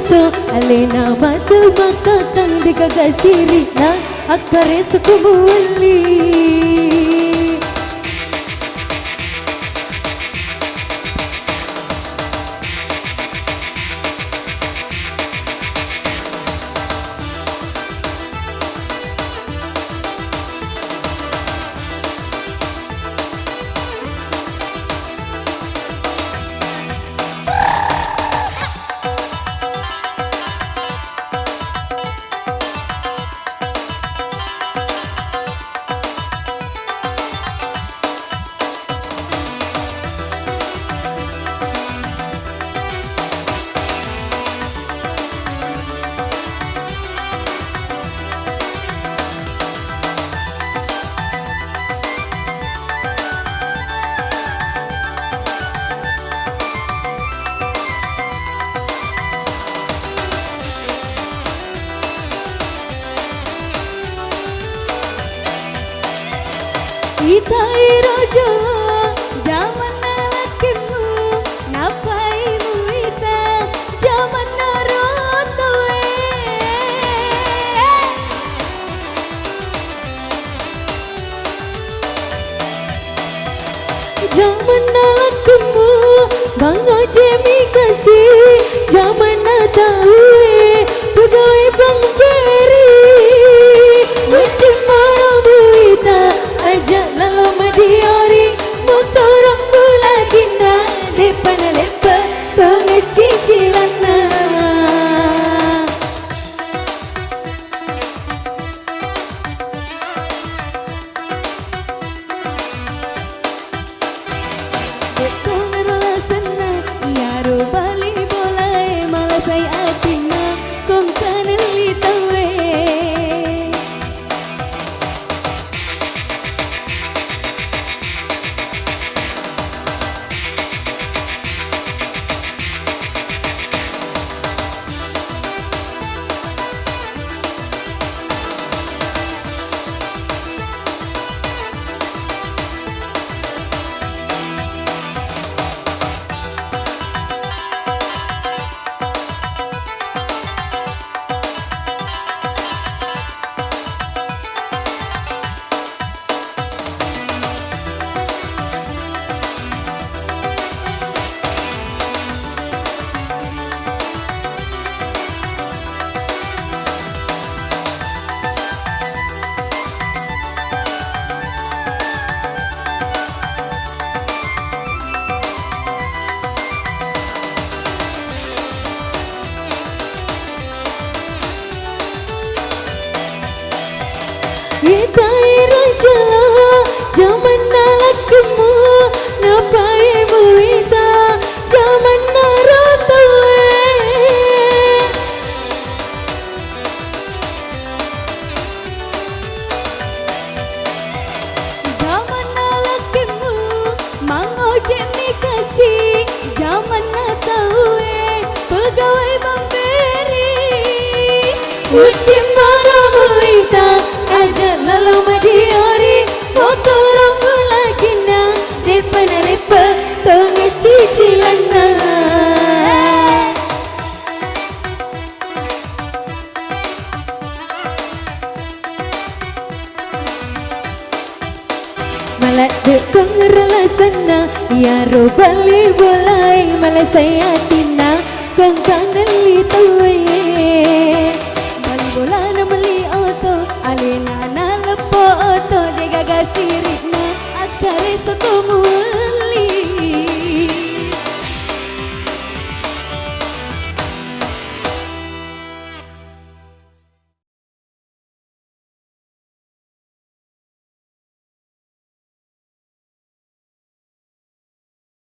to alena matul maka kang dikagasirina akare sukumuli. Itai rojo zaman lakimu napaimu ita zaman narotoe zaman lakimu bango jemi kasih zaman nataue pegawai bang beri mesti maramu ita aja lalu madiori motorong bulagina depan lepa pengecicilana dekong rolasana yaro bali bolai malasai atina kong kanali tawe. Itai raja zaman nalakimu napaimu ita zaman narotoe zaman nalakimu mango jemi kasih zaman nataue pegawai bang beri uti maramu ita aja lalu madiori motorong bulagina depan lepa pengecicilana malah dekong relasana yaro bali bolai malah saya tina kong kanali tawe.